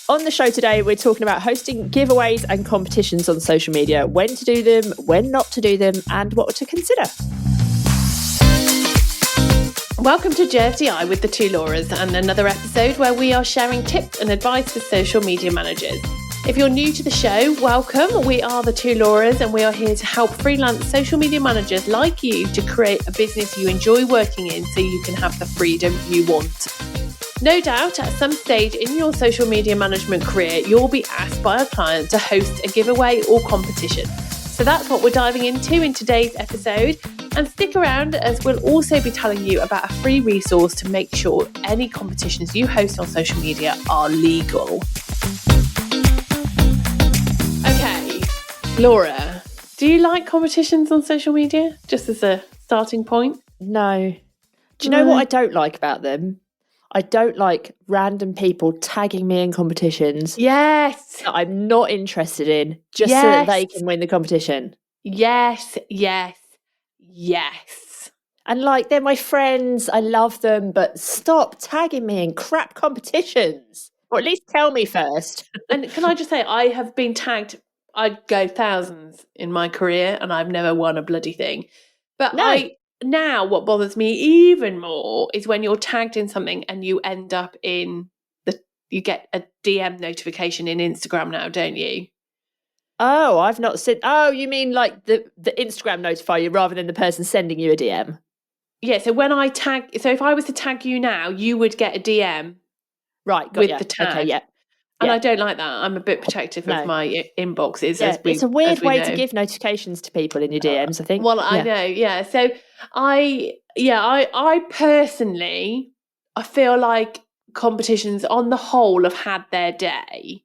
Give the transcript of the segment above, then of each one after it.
On the show today, we're talking about hosting giveaways and competitions on social media, when to do them, when not to do them, and what to consider. Welcome to Jersey Eye with the two Lauras, and another episode where we are sharing tips and advice for social media managers. If you're new to the show, welcome. We are the two Lauras, and we are here to help freelance social media managers like you to create a business you enjoy working in so you can have the freedom you want. No doubt, at some stage in your social media management career, you'll be asked by a client to host a giveaway or competition. So that's what we're diving into in today's episode. And stick around, as we'll also be telling you about a free resource to make sure any competitions you host on social media are legal. Okay, Laura, do you like competitions on social media? Just as a starting point? No. Do you know what I don't like about them? I don't like random people tagging me in competitions. Yes. That I'm not interested in, just so that they can win the competition. Yes. And like, they're my friends, I love them, but stop tagging me in crap competitions. Or at least tell me first. And can I just say, I have been tagged, I'd go thousands in my career, and I've never won a bloody thing. But now what bothers me even more is when you're tagged in something and you end up you get a DM notification in Instagram now, don't you? Oh, I've not seen. Oh, you mean like the Instagram notify you rather than the person sending you a DM? Yeah, so if I was to tag you now, you would get a DM. Right, with the tag. Okay, yeah. And I don't like that. I'm a bit protective of my inboxes. Yeah, it's a weird way to give notifications to people in your DMs, I think. Well, I know, yeah. So I personally, I feel like competitions on the whole have had their day.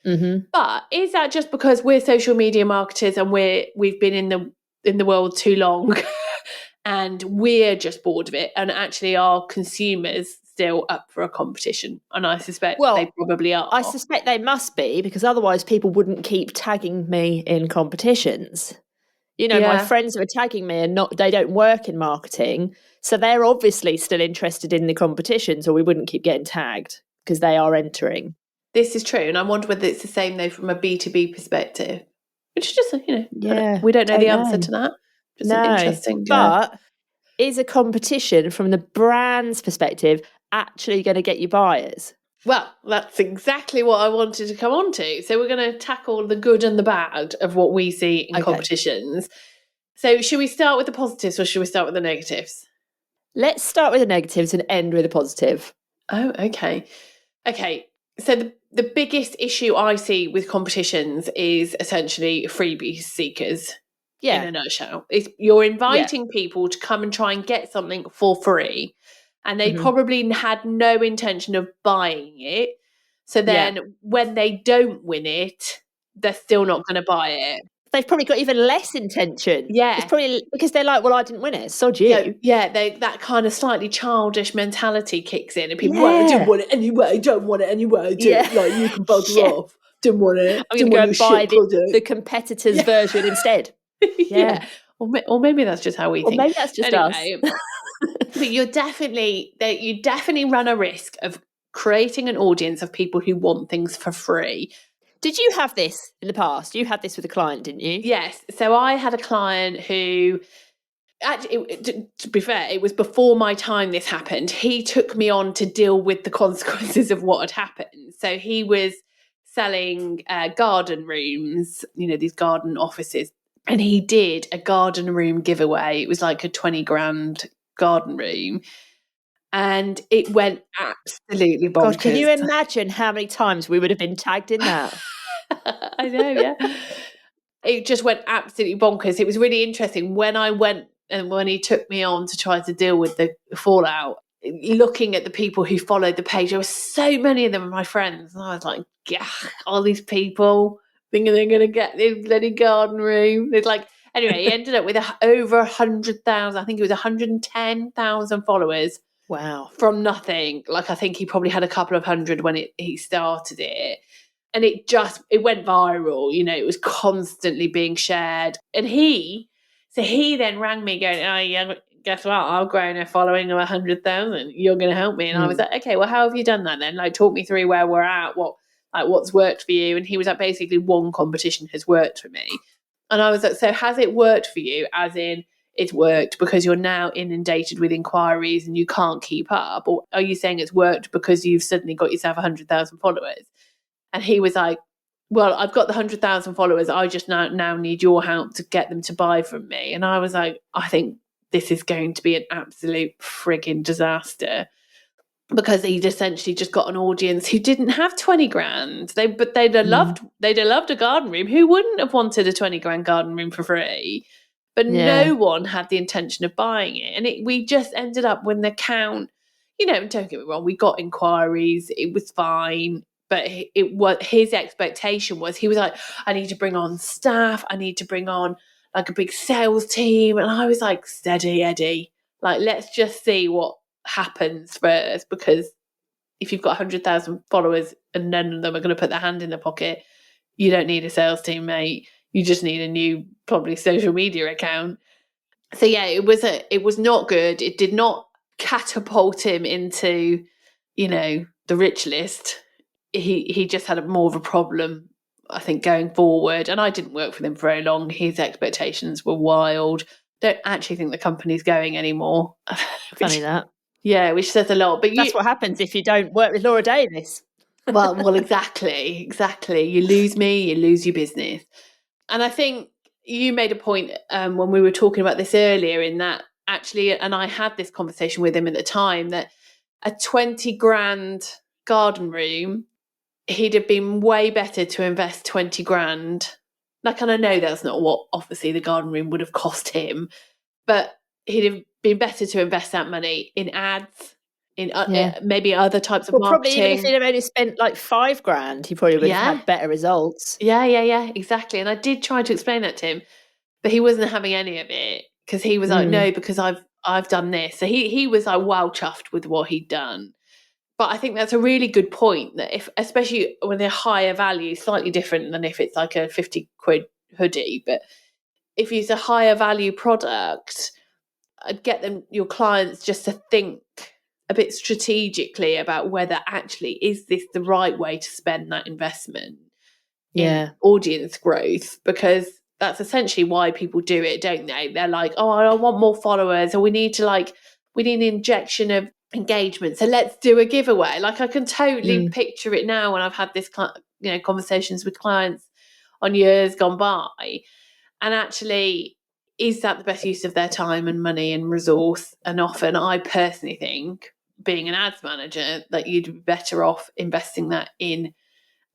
Mm-hmm. But is that just because we're social media marketers and we've been in the world too long and we're just bored of it, and actually our consumers still up for a competition? And I suspect they probably are. I suspect they must be, because otherwise people wouldn't keep tagging me in competitions. You know, my friends who are tagging me they don't work in marketing, so they're obviously still interested in the competitions, or we wouldn't keep getting tagged because they are entering. This is true, and I wonder whether it's the same though from a B2B perspective, which is just we don't know the answer to that. Just an interesting. But is a competition from the brand's perspective actually going to get you buyers? Well, that's exactly what I wanted to come on to. So we're going to tackle the good and the bad of what we see in competitions. So should we start with the positives or should we start with the negatives? Let's start with the negatives and end with a positive. Oh, okay. Okay, so the biggest issue I see with competitions is essentially freebie seekers. In a nutshell, you're inviting people to come and try and get something for free, and they probably had no intention of buying it. So then when they don't win it, they're still not going to buy it. They've probably got even less intention. Yeah. It's probably because they're like, well, I didn't win it, sod you. Yeah, that kind of slightly childish mentality kicks in, and people I didn't want it anyway, don't want it anyway, like you can bugger off. Didn't want it. I'm going to go and buy the competitor's version instead. Yeah. Or maybe that's just how we think. Or maybe that's just us. But you definitely run a risk of creating an audience of people who want things for free. Did you have this in the past? You had this with a client, didn't you? Yes. So I had a client who, actually, to be fair, it was before my time this happened. He took me on to deal with the consequences of what had happened. So he was selling garden rooms, these garden offices. And he did a garden room giveaway. It was like a 20 grand garden room. And it went absolutely bonkers. God, can you imagine how many times we would have been tagged in that? I know, yeah. It just went absolutely bonkers. It was really interesting. When I went and when he took me on to try to deal with the fallout, looking at the people who followed the page, there were so many of them, my friends. And I was like, yeah, all these people thinking they're going to get this bloody garden room. It's like, anyway, he ended up with over 100,000. I think it was 110,000 followers. Wow. From nothing. Like, I think he probably had a couple of hundred when he started it. And it went viral. It was constantly being shared. And he then rang me going, oh, yeah, guess what? I've grown a following of 100,000. You're going to help me. And I was like, okay, well, how have you done that then? Like, talk me through where we're at. like what's worked for you? And he was like, basically one competition has worked for me. And I was like, so has it worked for you? As in, it's worked because you're now inundated with inquiries and you can't keep up? Or are you saying it's worked because you've suddenly got yourself 100,000 followers? And he was like, well, I've got the 100,000 followers. I just now need your help to get them to buy from me. And I was like, I think this is going to be an absolute frigging disaster, because he'd essentially just got an audience who didn't have 20 grand. They'd have loved a garden room. Who wouldn't have wanted a 20 grand garden room for free? But no one had the intention of buying it. And we just ended up when the count, don't get me wrong, we got inquiries, it was fine. But his expectation was, he was like, I need to bring on staff, I need to bring on like a big sales team. And I was like, steady, Eddie. Like, let's just see what happens first, because if you've got 100,000 followers and none of them are going to put their hand in their pocket, you don't need a sales team, mate. You just need a new, probably, social media account. So yeah, it was not good. It did not catapult him into, the rich list. He just had more of a problem, I think, going forward. And I didn't work with him for very long. His expectations were wild. Don't actually think the company's going anymore. Funny that. Yeah, which says a lot. But that's what happens if you don't work with Laura Davis. well, exactly. You lose me, you lose your business. And I think you made a point when we were talking about this earlier, in that actually, and I had this conversation with him at the time, that a 20 grand garden room, he'd have been way better to invest 20 grand. Like, and I know that's not what obviously the garden room would have cost him, but he'd have been better to invest that money in ads, in maybe other types of marketing. Probably even if he'd have only spent like 5 grand, he probably would have had better results. Yeah, exactly. And I did try to explain that to him, but he wasn't having any of it, because he was like, no, because I've done this. So he was like, wow, chuffed with what he'd done. But I think that's a really good point, that if, especially when they're higher value, slightly different than if it's like a 50 quid hoodie, but if it's a higher value product, I'd get your clients just to think a bit strategically about whether actually is this the right way to spend that investment in audience growth, because that's essentially why people do it, don't they? They're like, oh, I want more followers, or we need an injection of engagement, so let's do a giveaway. Like, I can totally picture it now when I've had this conversations with clients on years gone by. And actually, is that the best use of their time and money and resource? And often I personally think, being an ads manager, that you'd be better off investing that in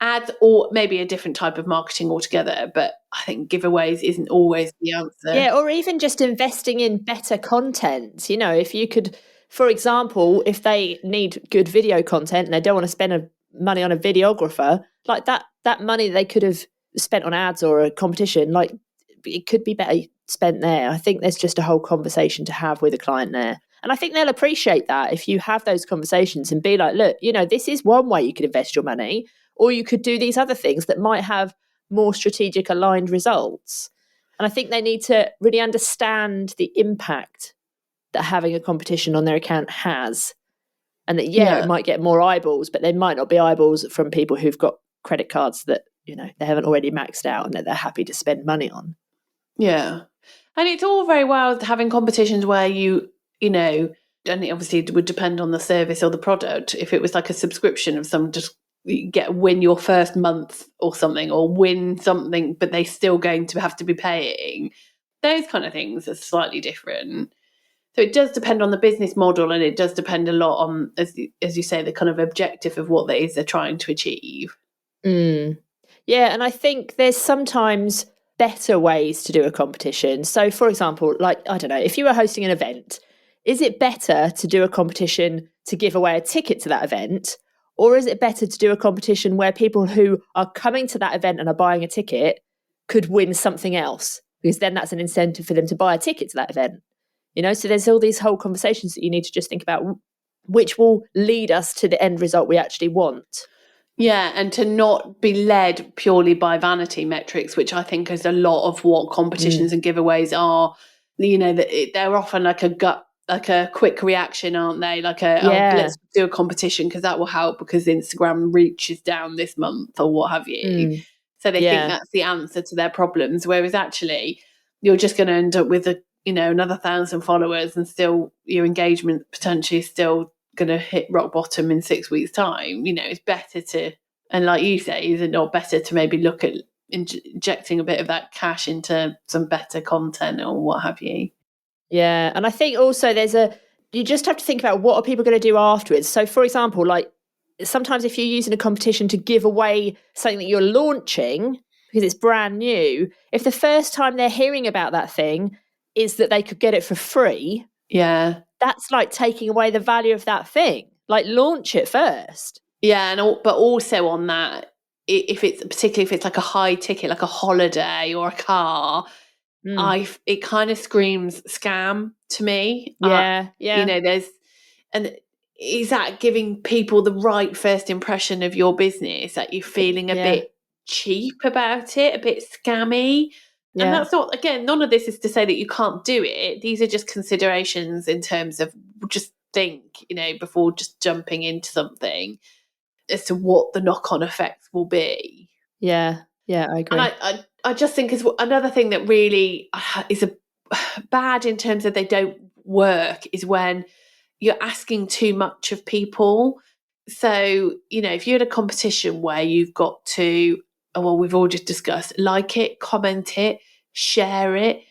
ads, or maybe a different type of marketing altogether. But I think giveaways isn't always the answer. Yeah, or even just investing in better content. If you could, for example, if they need good video content and they don't want to spend money on a videographer, like that money they could have spent on ads or a competition, like it could be better spent there. I think there's just a whole conversation to have with a client there. And I think they'll appreciate that if you have those conversations and be like, look, this is one way you could invest your money, or you could do these other things that might have more strategic aligned results. And I think they need to really understand the impact that having a competition on their account has. And that, it might get more eyeballs, but they might not be eyeballs from people who've got credit cards that, they haven't already maxed out and that they're happy to spend money on. Yeah. And it's all very well having competitions where and it obviously would depend on the service or the product. If it was like a subscription of some, just win your first month or something, or win something, but they still going to have to be paying. Those kind of things are slightly different. So it does depend on the business model, and it does depend a lot on, as you say, the kind of objective of what it is they're trying to achieve. Yeah, and I think there's sometimes better ways to do a competition. So, for example, like, I don't know, if you were hosting an event, is it better to do a competition to give away a ticket to that event? Or is it better to do a competition where people who are coming to that event and are buying a ticket could win something else? Because then that's an incentive for them to buy a ticket to that event. So there's all these whole conversations that you need to just think about, which will lead us to the end result we actually want. Yeah, and to not be led purely by vanity metrics, which I think is a lot of what competitions and giveaways are. They're often like a gut like a quick reaction, aren't they? Like let's do a competition because that will help because Instagram reach is down this month or what have you. So they think that's the answer to their problems, whereas actually you're just going to end up with another 1,000 followers and still your engagement potentially is still going to hit rock bottom in 6 weeks' time. It's better to, and like you say, is it not better to maybe look at injecting a bit of that cash into some better content or what have you? Yeah. And I think also you just have to think about what are people going to do afterwards. So for example, like sometimes if you're using a competition to give away something that you're launching because it's brand new, if the first time they're hearing about that thing is that they could get it for free, that's like taking away the value of that thing. Like launch it first. Yeah, but also on that, particularly if it's like a high ticket, like a holiday or a car, it kind of screams scam to me. Yeah. And is that giving people the right first impression of your business? That you're feeling a bit cheap about it, a bit scammy? Yeah. And that's not, again, none of this is to say that you can't do it. These are just considerations in terms of just think, before just jumping into something as to what the knock-on effects will be. Yeah, I agree. And I just think is another thing that really is a bad in terms of they don't work is when you're asking too much of people. So, if you're at a competition where you've got to, we've all just discussed, like it, comment it, share it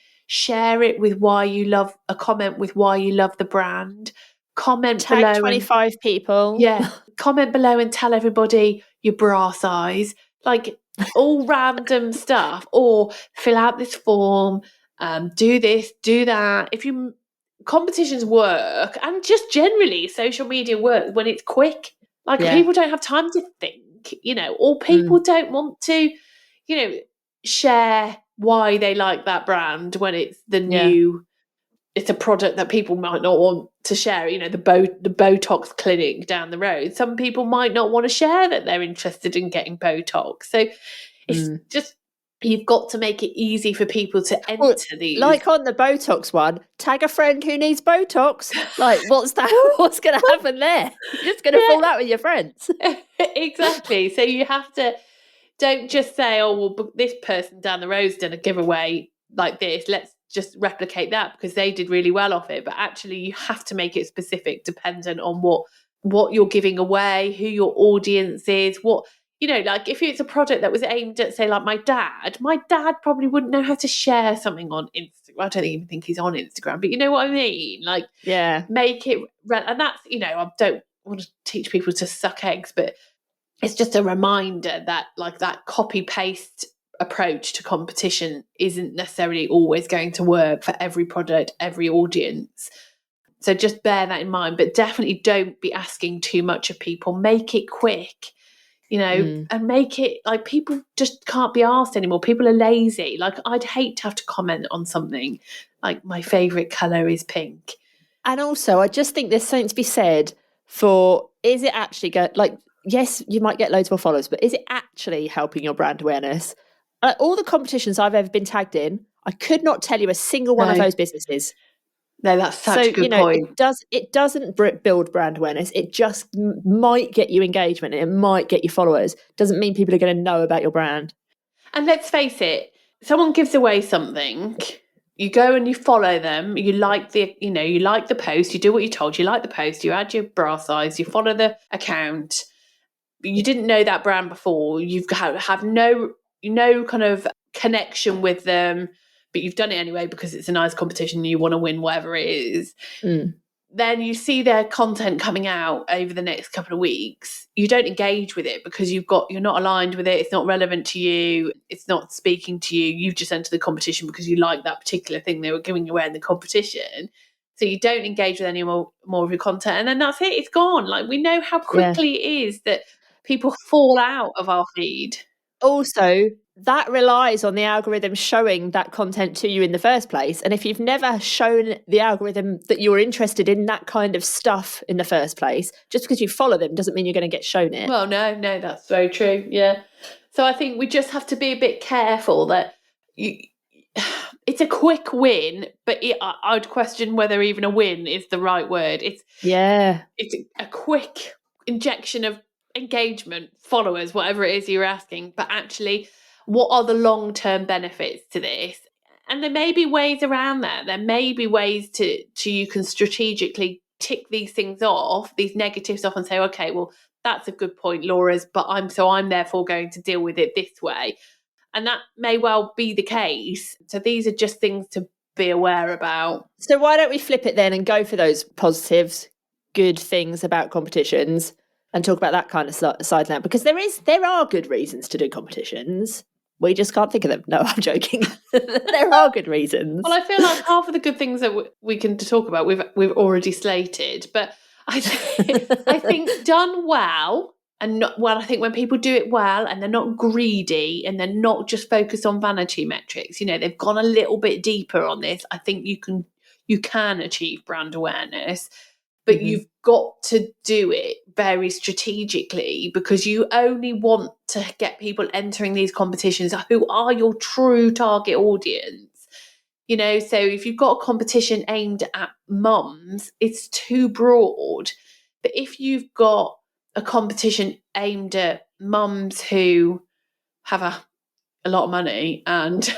with why you love a comment with why you love the brand. Comment tag below 25 people. Yeah. Comment below and tell everybody your bra size, like all random stuff, or fill out this form, do this, do that. Competitions work, and just generally social media works when it's quick. Like people don't have time to think, or people don't want to, share why they like that brand when it's the new. It's a product that people might not want to share. The Botox clinic down the road. Some people might not want to share that they're interested in getting Botox. So it's just, you've got to make it easy for people to enter these. Like on the Botox one, tag a friend who needs Botox. Like, what's that? What's going to happen there? You're just going to fall out with your friends. Exactly. So you have to, don't just say, this person down the road's done a giveaway like this. Let's just replicate that because they did really well off it. But actually you have to make it specific, dependent on what you're giving away, who your audience is, like if it's a product that was aimed at, say, like my dad probably wouldn't know how to share something on Instagram. I don't even think he's on Instagram, but you know what I mean? Like, make it, and that's, I don't want to teach people to suck eggs, but it's just a reminder that like that copy paste approach to competition isn't necessarily always going to work for every product, every audience. So just bear that in mind, but definitely don't be asking too much of people. Make it quick, and make it like people just can't be asked anymore. People are lazy. Like I'd hate to have to comment on something like my favorite color is pink. And also I just think there's something to be said for, is it actually yes, you might get loads more followers, but is it actually helping your brand awareness? All the competitions I've ever been tagged in, I could not tell you a single one of those businesses. No, that's such a good point. It doesn't build brand awareness. It just might get you engagement and it might get you followers. Doesn't mean people are going to know about your brand. And let's face it, someone gives away something, you go and you follow them, you like the post, you do what you're told, you like the post, you add your bra size, you follow the account. You didn't know that brand before, you've have no kind of connection with them, but you've done it anyway because it's a nice competition and you want to win whatever it is. Then you see their content coming out over the next couple of weeks. You don't engage with it because you're not aligned with it. It's not relevant to you. It's not speaking to you. You've just entered the competition because you like that particular thing they were giving away in the competition. So you don't engage with any more of your content. And then that's it. It's gone. Like we know how quickly it is that people fall out of our feed. Also, that relies on the algorithm showing that content to you in the first place. And if you've never shown the algorithm that you're interested in that kind of stuff in the first place, just because you follow them doesn't mean you're going to get shown it. Well, no, that's very true. Yeah. So I think we just have to be a bit careful that it's a quick win, but I'd question whether even a win is the right word. It's a quick injection of engagement, followers, whatever it is you're asking, but actually, what are the long-term benefits to this? And there may be ways around that. There may be ways to you can strategically tick these things off, these negatives off, and say, okay, well, that's a good point, Laura's, but I'm therefore going to deal with it this way. And that may well be the case. So these are just things to be aware about. So why don't we flip it then and go for those positives, good things about competitions, and talk about that kind of side now? Because there are good reasons to do competitions. We just can't think of them. No, I'm joking. There are good reasons. Well, I feel like half of the good things that we can talk about, we've already slated. But I think done well, and I think when people do it well and they're not greedy and they're not just focused on vanity metrics, they've gone a little bit deeper on this. I think you can achieve brand awareness. But you've got to do it very strategically, because you only want to get people entering these competitions who are your true target audience. So if you've got a competition aimed at mums, it's too broad. But if you've got a competition aimed at mums who have a lot of money and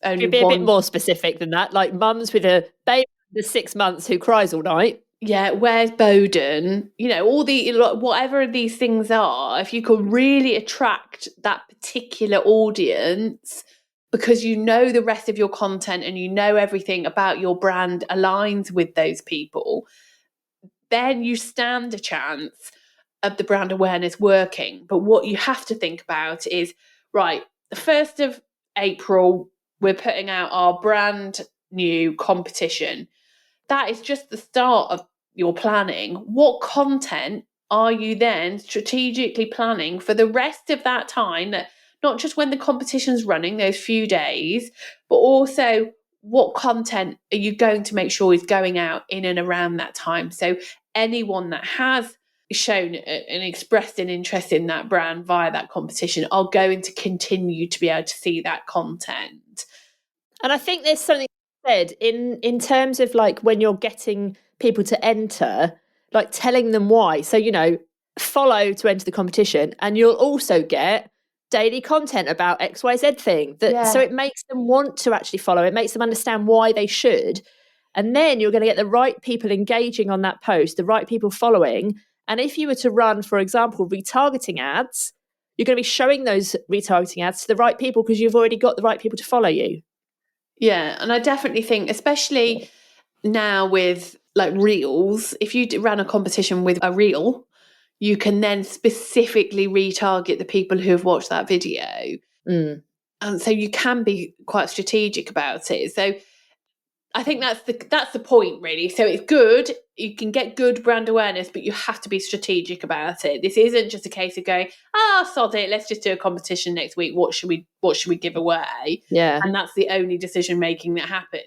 only be a bit more specific than that, like mums with a baby under 6 months who cries all night. Yeah, where's Bowden? All the whatever these things are, if you can really attract that particular audience, because the rest of your content and everything about your brand aligns with those people, then you stand a chance of the brand awareness working. But what you have to think about is, right, the 1st of April, we're putting out our brand new competition. That is just the start of your planning. What content are you then strategically planning for the rest of that time, that not just when the competition's running, those few days, but also what content are you going to make sure is going out in and around that time? So anyone that has shown and expressed an interest in that brand via that competition are going to continue to be able to see that content. And I think there's something said in terms of like when you're getting people to enter, like telling them why. So, follow to enter the competition, and you'll also get daily content about XYZ thing. So it makes them want to actually follow. It makes them understand why they should. And then you're going to get the right people engaging on that post, the right people following. And if you were to run, for example, retargeting ads, you're going to be showing those retargeting ads to the right people because you've already got the right people to follow you. Yeah, and I definitely think, especially now with like reels, if you ran a competition with a reel, you can then specifically retarget the people who have watched that video. And so you can be quite strategic about it. So I think that's the point, really. So it's good. You can get good brand awareness, but you have to be strategic about it. This isn't just a case of going, sod it, let's just do a competition next week. What should we give away? Yeah. And that's the only decision making that happens.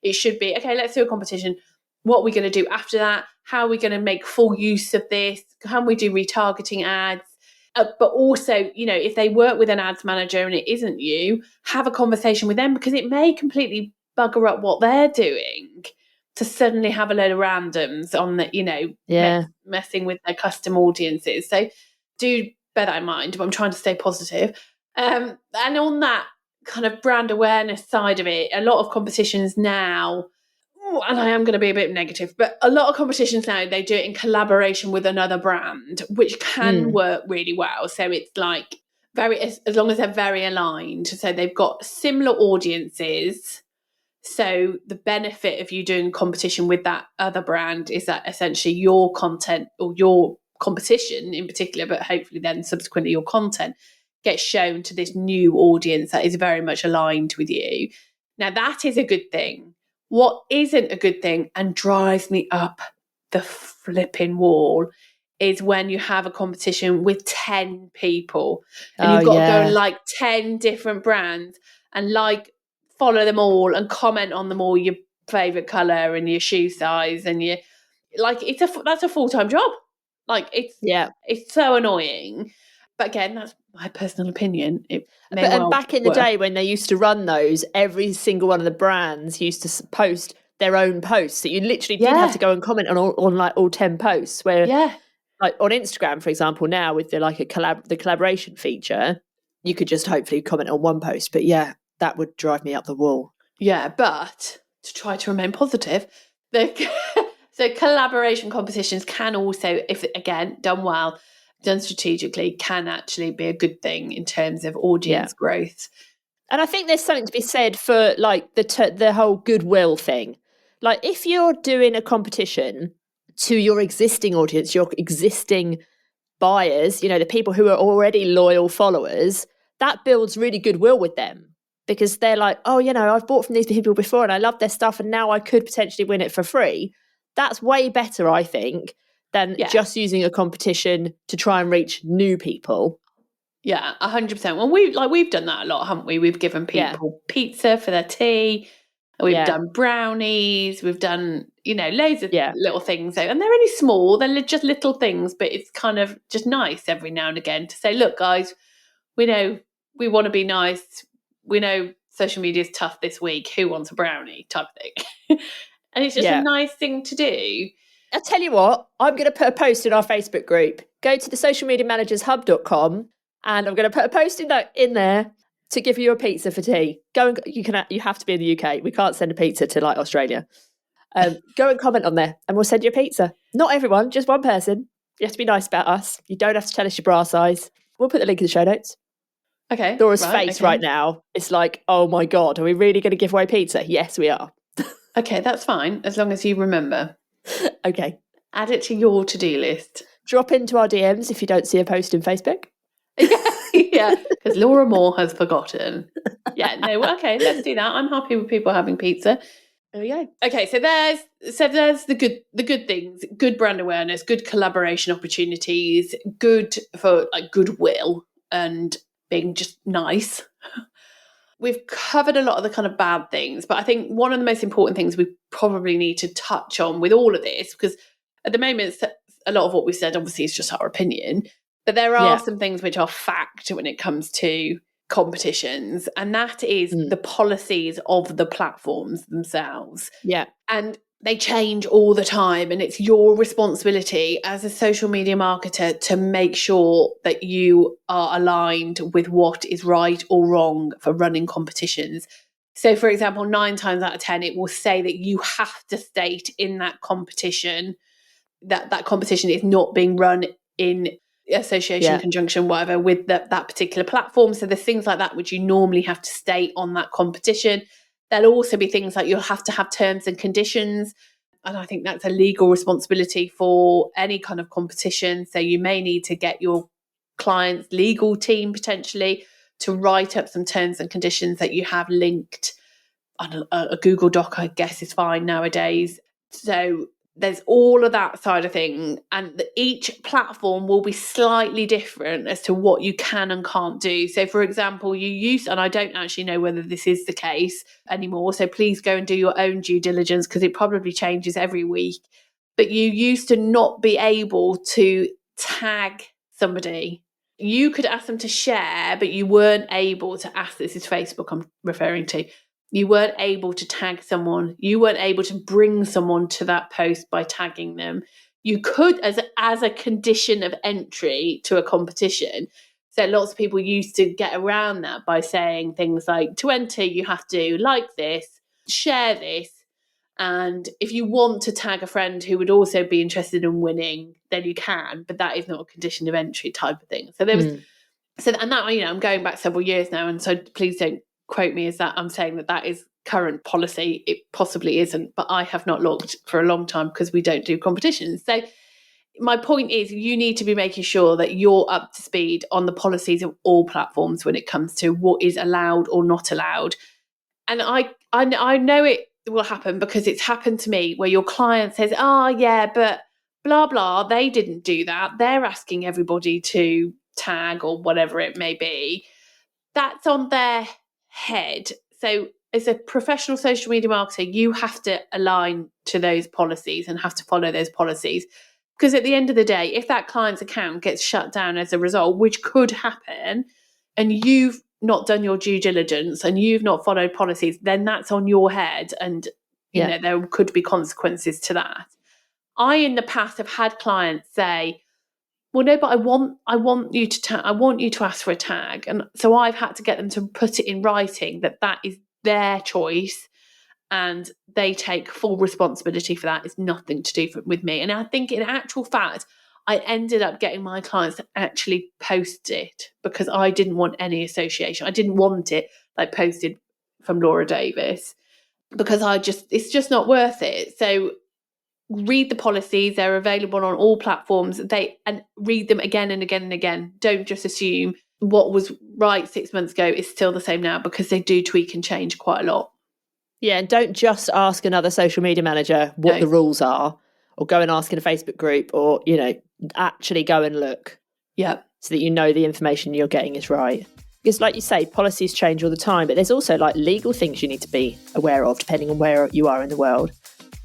It should be, okay, let's do a competition. What are we going to do after that? How are we going to make full use of this? Can we do retargeting ads? But also, if they work with an ads manager and it isn't you, have a conversation with them, because it may completely bugger up what they're doing to suddenly have a load of randoms on the, messing with their custom audiences. So do bear that in mind, but I'm trying to stay positive. And on that kind of brand awareness side of it, a lot of competitions now, and I am going to be a bit negative, but a lot of competitions now, they do it in collaboration with another brand, which can work really well. So it's like as long as they're very aligned. So they've got similar audiences. So the benefit of you doing competition with that other brand is that essentially your content, or your competition in particular, but hopefully then subsequently your content, gets shown to this new audience that is very much aligned with you. Now that is a good thing. What isn't a good thing and drives me up the flipping wall is when you have a competition with 10 people and you've got to go and like 10 different brands and follow them all and comment on them all, your favorite color and your shoe size, and that's a full-time job. Like it's so annoying. But again, that's my personal opinion, it may And back in the work. day when they used to run those, every single one of the brands used to post their own posts. So you literally did have to go and comment on like all 10 posts. Where like on Instagram, for example, now with the collaboration feature, you could just hopefully comment on one post. But yeah, that would drive me up the wall. Yeah, but to try to remain positive, so collaboration competitions can also, if again done well, done strategically, can actually be a good thing in terms of audience growth. And I think there's something to be said for like the whole goodwill thing. Like if you're doing a competition to your existing audience, your existing buyers, you know, the people who are already loyal followers, that builds really goodwill with them because they're like, oh, you know, I've bought from these people before and I love their stuff and now I could potentially win it for free. That's way better, I think, than just using a competition to try and reach new people. Yeah, 100%. Well, we've done that a lot, haven't we? We've given people pizza for their tea. We've done brownies. We've done, you know, loads of little things. And they're only small. They're just little things, but it's kind of just nice every now and again to say, look, guys, we know we want to be nice. We know social media is tough this week. Who wants a brownie type of thing? And it's just a nice thing to do. I'll tell you what, I'm going to put a post in our Facebook group. Go to the socialmediamanagershub.com and I'm going to put a post in there to give you a pizza for tea. You have to be in the UK. We can't send a pizza to like Australia. Go and comment on there and we'll send you a pizza. Not everyone, just one person. You have to be nice about us. You don't have to tell us your bra size. We'll put the link in the show notes. Okay. Laura's face right now, it's like, oh my God, are we really going to give away pizza? Yes, we are. Okay, that's fine, as long as you remember. Okay. Add it to your to-do list. Drop into our DMs if you don't see a post in Facebook. Yeah, because Laura Moore has forgotten. Yeah, no, okay, let's do that. I'm happy with people having pizza. There we go. Okay, so there's the good things, good brand awareness, good collaboration opportunities, good for like goodwill and being just nice. We've covered a lot of the kind of bad things, but I think one of the most important things we probably need to touch on with all of this, because at the moment, a lot of what we said obviously is just our opinion, but there are some things which are fact when it comes to competitions, and that is the policies of the platforms themselves. Yeah. And they change all the time, and it's your responsibility as a social media marketer to make sure that you are aligned with what is right or wrong for running competitions. So, for example, 9 times out of 10, it will say that you have to state in that competition that competition is not being run in association, conjunction, whatever, with that particular platform. So there's things like that which you normally have to state on that competition. There'll also be things like you'll have to have terms and conditions. And I think that's a legal responsibility for any kind of competition. So you may need to get your client's legal team potentially to write up some terms and conditions that you have linked on a Google Doc, I guess is fine nowadays. So there's all of that side of thing, and each platform will be slightly different as to what you can and can't do. So, for example, and I don't actually know whether this is the case anymore, so please go and do your own due diligence because it probably changes every week. But you used to not be able to tag somebody. You could ask them to share, but you weren't able to ask, this is Facebook I'm referring to, you weren't able to tag someone. You weren't able to bring someone to that post by tagging them. You could as a condition of entry to a competition. So lots of people used to get around that by saying things like, to enter, you have to like this, share this, and if you want to tag a friend who would also be interested in winning, then you can, but that is not a condition of entry type of thing. So there was, and that, you know, I'm going back several years now, and so please don't quote me as that I'm saying that is current policy. It possibly isn't, but I have not looked for a long time because we don't do competitions. So my point is, you need to be making sure that you're up to speed on the policies of all platforms when it comes to what is allowed or not allowed. And I know it will happen because it's happened to me where your client says, yeah, but blah, blah, they didn't do that. They're asking everybody to tag or whatever it may be. That's on their head. So as a professional social media marketer, you have to align to those policies and have to follow those policies. Because at the end of the day, if that client's account gets shut down as a result, which could happen, and you've not done your due diligence and you've not followed policies, then that's on your head, and you know there could be consequences to that. I in the past have had clients say, well, no, but I want you to ask for a tag. And so I've had to get them to put it in writing that is their choice and they take full responsibility for that. It's nothing to do with me. And I think in actual fact, I ended up getting my clients to actually post it because I didn't want any association. I didn't want it like posted from Laura Davis because it's just not worth it. So read the policies. They're available on all platforms. And read them again and again and again. Don't just assume what was right 6 months ago is still the same now, because they do tweak and change quite a lot. Yeah, and don't just ask another social media manager what the rules are, or go and ask in a Facebook group, or, you know, actually go and look. Yeah. So that you know the information you're getting is right. Because like you say, policies change all the time, but there's also like legal things you need to be aware of depending on where you are in the world.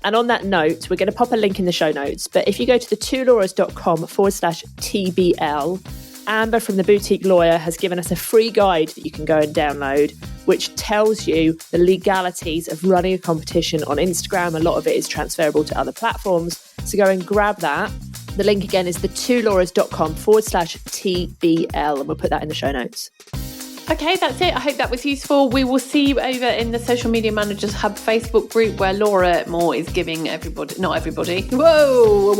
And on that note, we're going to pop a link in the show notes, but if you go to thetwolauras.com/TBL, Amber from the Boutique Lawyer has given us a free guide that you can go and download, which tells you the legalities of running a competition on Instagram. A lot of it is transferable to other platforms. So go and grab that. The link again is thetwolauras.com/TBL, and we'll put that in the show notes. Okay, that's it. I hope that was useful. We will see you over in the Social Media Managers Hub Facebook group where Laura Moore is giving everybody, not everybody. Whoa.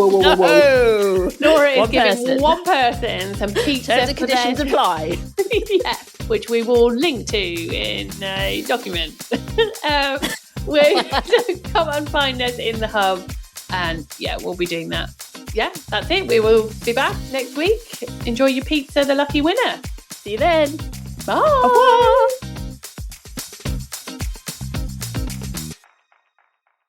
Laura is giving one person some pizza. Terms and conditions apply. Yeah, which we will link to in a document. Come and find us in the hub, and yeah, we'll be doing that. Yeah, that's it. We will be back next week. Enjoy your pizza, the lucky winner. See you then. Bye. Au revoir.